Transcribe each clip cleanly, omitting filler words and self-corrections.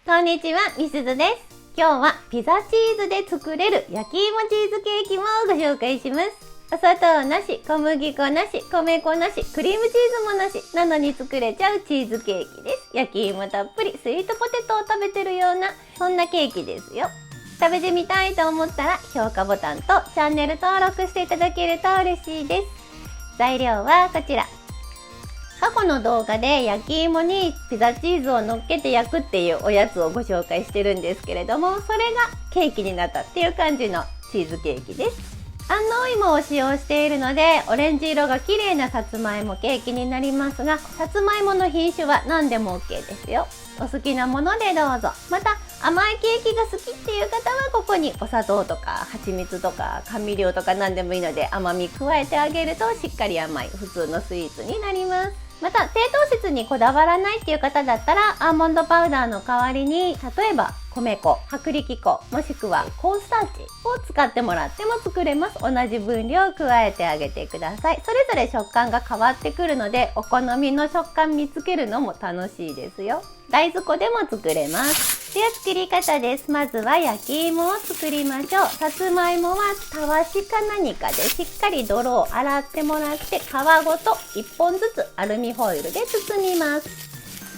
こんにちは、みすずです。今日はピザチーズで作れる焼き芋チーズケーキもご紹介します。お砂糖なし、小麦粉なし、米粉なし、クリームチーズもなしなのに作れちゃうチーズケーキです。焼き芋たっぷりスイートポテトを食べてるようなそんなケーキですよ。食べてみたいと思ったら評価ボタンとチャンネル登録していただけると嬉しいです。材料はこちら。過去の動画で焼き芋にピザチーズを乗っけて焼くっていうおやつをご紹介してるんですけれども、それがケーキになったっていう感じのチーズケーキです。安納芋を使用しているのでオレンジ色が綺麗なさつまいもケーキになりますが、さつまいもの品種は何でも OK ですよ。お好きなものでどうぞ。また甘いケーキが好きっていう方はここにお砂糖とか蜂蜜とか甘味料とか何でもいいので甘み加えてあげるとしっかり甘い普通のスイーツになります。また低糖質にこだわらないっていう方だったらアーモンドパウダーの代わりに例えば米粉、薄力粉もしくはコーンスターチを使ってもらっても作れます。同じ分量加えてあげてください。それぞれ食感が変わってくるのでお好みの食感見つけるのも楽しいですよ。大豆粉でも作れます。では作り方です。まずは焼き芋を作りましょう。さつまいもはたわしか何かでしっかり泥を洗ってもらって皮ごと1本ずつアルミホイルで包みます。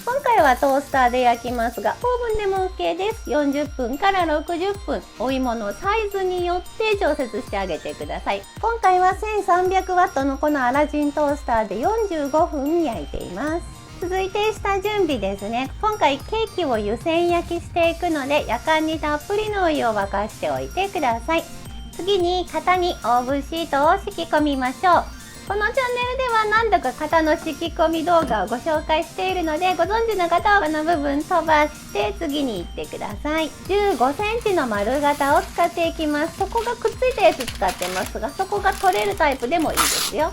今回はトースターで焼きますがオーブンでも OK です。40分から60分お芋のサイズによって調節してあげてください。今回は 1300W のこのアラジントースターで45分焼いています。続いて下準備ですね。今回ケーキを湯煎焼きしていくのでやかんにたっぷりのお湯を沸かしておいてください。次に型にオーブンシートを敷き込みましょう。このチャンネルでは何度か型の敷き込み動画をご紹介しているのでご存知の方はこの部分飛ばして次に行ってください。15センチの丸型を使っていきます。そこがくっついたやつ使ってますがそこが取れるタイプでもいいですよ。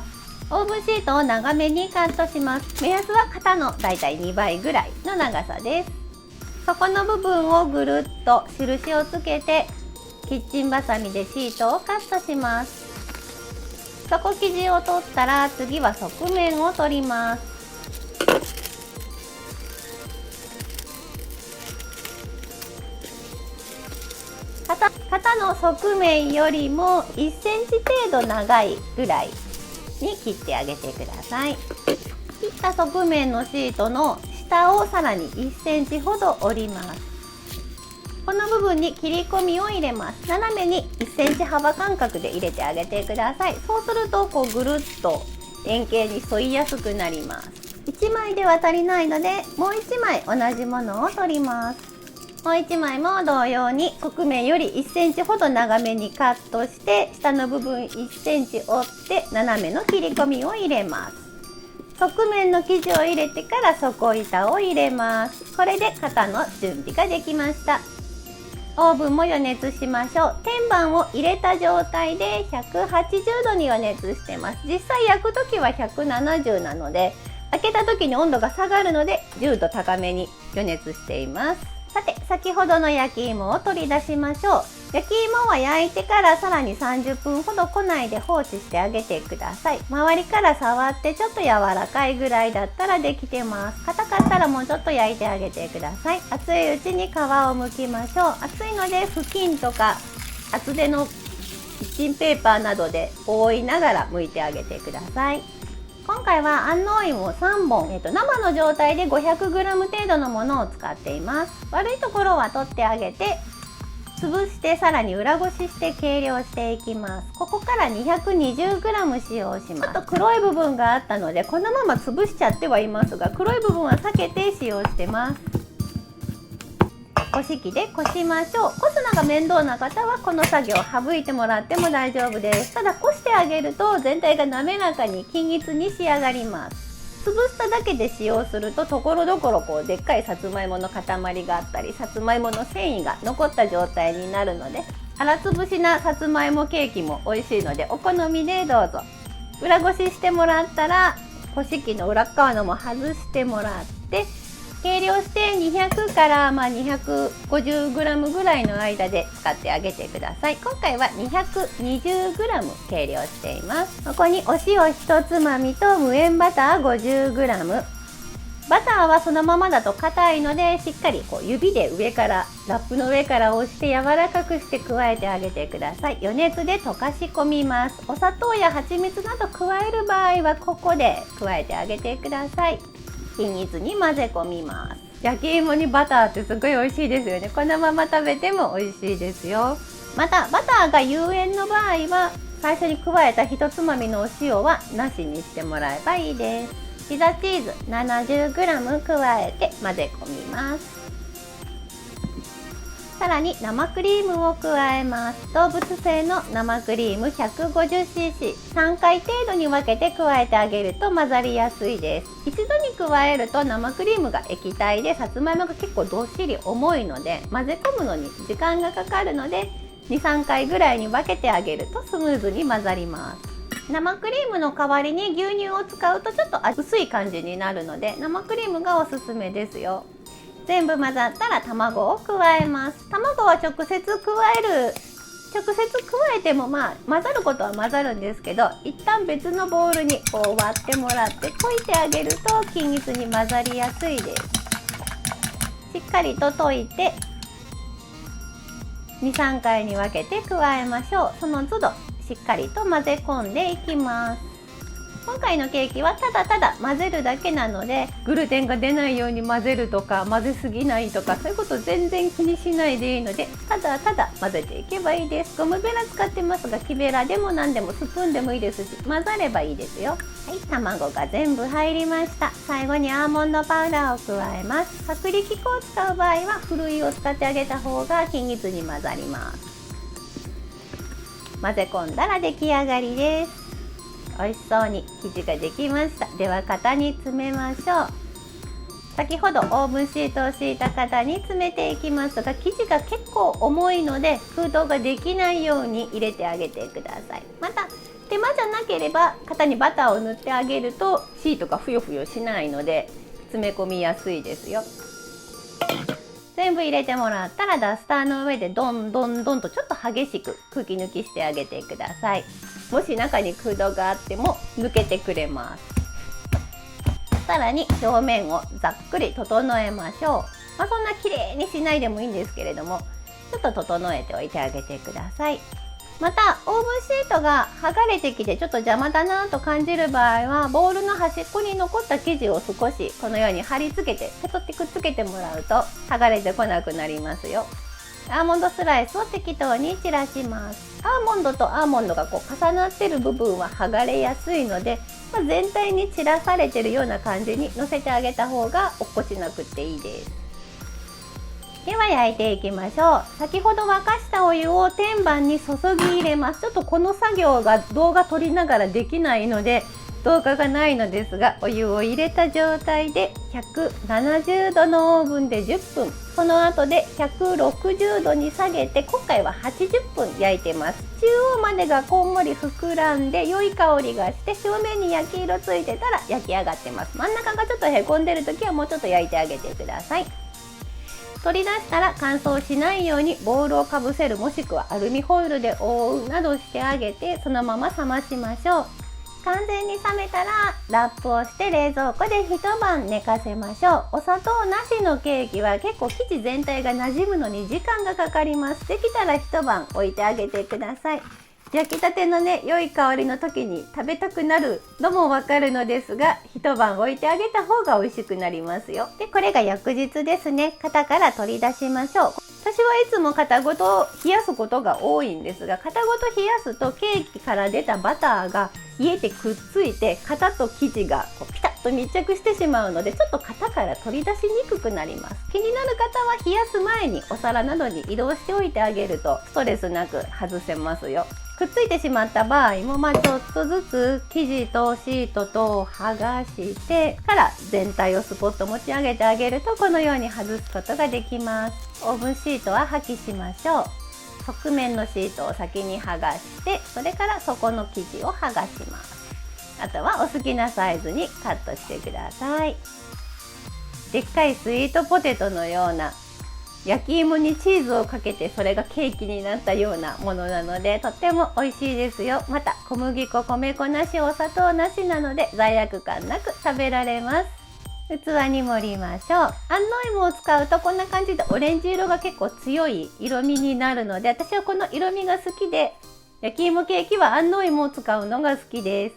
オーブンシートを長めにカットします。目安は型のだいたい2倍ぐらいの長さです。そこの部分をぐるっと印をつけてキッチンバサミでシートをカットします。底生地を取ったら次は側面を取ります。型の側面よりも1センチ程度長いぐらいに切ってあげてください。切った側面のシートの下をさらに1センチほど折ります。この部分に切り込みを入れます。斜めに1センチ幅間隔で入れてあげてください。そうするとぐるっと円形に沿いやすくなります。1枚では足りないのでもう1枚同じものを取ります。もう1枚も同様に側面より1センチほど長めにカットして下の部分1センチ折って斜めの切り込みを入れます。側面の生地を入れてから底板を入れます。これで型の準備ができました。オーブンも予熱しましょう。天板を入れた状態で180度に予熱してます。実際焼くときは170なので開けた時に温度が下がるので10度高めに予熱しています。さて先ほどの焼き芋を取り出しましょう。焼き芋は焼いてからさらに30分ほど庫内で放置してあげてください。周りから触ってちょっと柔らかいぐらいだったらできてます。硬かったらもうちょっと焼いてあげてください。熱いうちに皮を剥きましょう。熱いので布巾とか厚手のキッチンペーパーなどで覆いながら剥いてあげてください。今回は安納芋3本、生の状態で 500g 程度のものを使っています。悪いところは取ってあげて潰してさらに裏ごしして計量していきます。ここから 220g 使用します。ちょっと黒い部分があったのでこのまま潰しちゃってはいますが黒い部分は避けて使用してます。こし器でこしましょう。こすのが面倒な方はこの作業省いてもらっても大丈夫です。ただこしてあげると全体が滑らかに均一に仕上がります。潰しただけで使用するとところどころでっかいさつまいもの塊があったりさつまいもの繊維が残った状態になるので粗潰しなさつまいもケーキも美味しいのでお好みでどうぞ。裏ごししてもらったらこし器の裏側のも外してもらって計量して200から250g ぐらいの間で使ってあげてください。今回は 220g 計量しています。ここにお塩1つまみと無塩バター 50g、バターはそのままだと硬いので、しっかり指で上からラップの上から押して柔らかくして加えてあげてください。余熱で溶かし込みます。お砂糖や蜂蜜など加える場合はここで加えてあげてください。均一に混ぜ込みます。焼き芋にバターってすごい美味しいですよね。このまま食べても美味しいですよ。またバターが有塩の場合は最初に加えた1つまみのお塩はなしにしてもらえばいいです。ピザチーズ 70g 加えて混ぜ込みます。さらに生クリームを加えます。動物性の生クリーム 150cc、 3回程度に分けて加えてあげると混ざりやすいです。一度に加えると生クリームが液体でさつまいもが結構どっしり重いので混ぜ込むのに時間がかかるので 2,3 回ぐらいに分けてあげるとスムーズに混ざります。生クリームの代わりに牛乳を使うとちょっと薄い感じになるので生クリームがおすすめですよ。全部混ざったら卵を加えます。卵は直接加えても混ざることは混ざるんですけど、一旦別のボウルに割ってもらって溶いてあげると均一に混ざりやすいです。しっかりと溶いて 2,3 回に分けて加えましょう。その都度しっかりと混ぜ込んでいきます。今回のケーキはただただ混ぜるだけなので、グルテンが出ないように混ぜるとか混ぜすぎないとかそういうこと全然気にしないでいいので、ただただ混ぜていけばいいです。ゴムベラ使ってますが、木べらでも何でもスプーンでもいいですし、混ざればいいですよ。はい、卵が全部入りました。最後にアーモンドパウダーを加えます。薄力粉を使う場合はふるいを使ってあげた方が均一に混ざります。混ぜ込んだら出来上がりです。美味しそうに生地ができました。では型に詰めましょう。先ほどオーブンシートを敷いた型に詰めていきますが、生地が結構重いので空洞ができないように入れてあげてください。また手間じゃなければ型にバターを塗ってあげるとシートがふよふよしないので詰め込みやすいですよ。全部入れてもらったらダスターの上でどんどんどんとちょっと激しく空気抜きしてあげてください。もし中に空洞があっても抜けてくれます。さらに表面をざっくり整えましょう。そんな綺麗にしないでもいいんですけれども、ちょっと整えておいてあげてください。またオーブンシートが剥がれてきてちょっと邪魔だなと感じる場合は、ボウルの端っこに残った生地を少しこのように貼り付けてペトってくっつけてもらうと剥がれてこなくなりますよ。アーモンドスライスを適当に散らします。アーモンドとアーモンドが重なってる部分は剥がれやすいので、全体に散らされてるような感じにのせてあげた方が落っこちなくていいです。では焼いていきましょう。先ほど沸かしたお湯を天板に注ぎ入れます。ちょっとこの作業が動画撮りながらできないので動画がないのですが、お湯を入れた状態で170度のオーブンで10分、その後で160度に下げて今回は80分焼いてます。中央までがこんもり膨らんで良い香りがして表面に焼き色ついてたら焼き上がってます。真ん中がちょっとへこんでる時はもうちょっと焼いてあげてください。取り出したら乾燥しないようにボウルをかぶせる、もしくはアルミホイルで覆うなどしてあげて、そのまま冷ましましょう。完全に冷めたらラップをして冷蔵庫で一晩寝かせましょう。お砂糖なしのケーキは結構生地全体が馴染むのに時間がかかります。できたら一晩置いてあげてください。焼きたての良い香りの時に食べたくなるのもわかるのですが、一晩置いてあげた方が美味しくなりますよ。で、これが翌日ですね。型から取り出しましょう。私はいつも型ごと冷やすことが多いんですが、型ごと冷やすとケーキから出たバターが冷えてくっついて型と生地がピタッと密着してしまうので、ちょっと型から取り出しにくくなります。気になる方は冷やす前にお皿などに移動しておいてあげるとストレスなく外せますよ。くっついてしまった場合もちょっとずつ生地とシートとを剥がしてから全体をスポッと持ち上げてあげるとこのように外すことができます。オーブンシートは破棄しましょう。側面のシートを先に剥がして、それから底の生地を剥がします。あとはお好きなサイズにカットしてください。でっかいスイートポテトのような、焼き芋にチーズをかけてそれがケーキになったようなものなのでとっても美味しいですよ。また小麦粉、米粉なし、お砂糖なしなので罪悪感なく食べられます。器に盛りましょう。安納芋を使うとこんな感じでオレンジ色が結構強い色味になるので、私はこの色味が好きで、焼き芋ケーキは安納芋を使うのが好きです。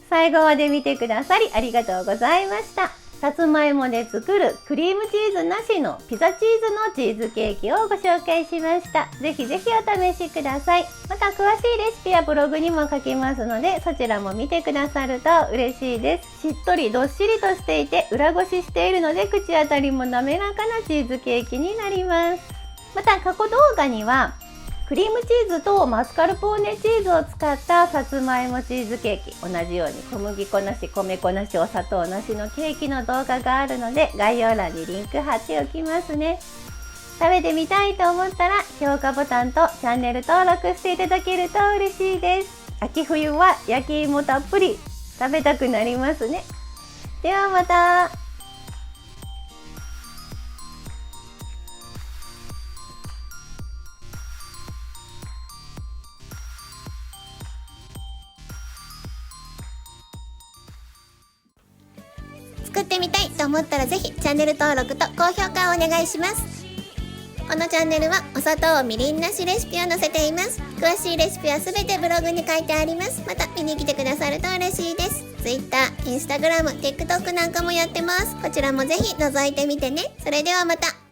最後まで見てくださりありがとうございました。さつまいもで作るクリームチーズなしのピザチーズのチーズケーキをご紹介しました。ぜひぜひお試しください。また詳しいレシピはブログにも書きますので、そちらも見てくださると嬉しいです。しっとりどっしりとしていて裏ごししているので、口当たりも滑らかなチーズケーキになります。また過去動画にはクリームチーズとマスカルポーネチーズを使ったさつまいもチーズケーキ、同じように小麦粉なし、米粉なし、お砂糖なしのケーキの動画があるので、概要欄にリンク貼っておきますね。食べてみたいと思ったら評価ボタンとチャンネル登録していただけると嬉しいです。秋冬は焼き芋たっぷり食べたくなりますね。ではまた。作ってみたいと思ったらぜひチャンネル登録と高評価をお願いします。このチャンネルはお砂糖みりんなしレシピを載せています。詳しいレシピはすべてブログに書いてあります。また見に来てくださると嬉しいです。Twitter、Instagram、TikTok なんかもやってます。こちらもぜひ覗いてみてね。それではまた。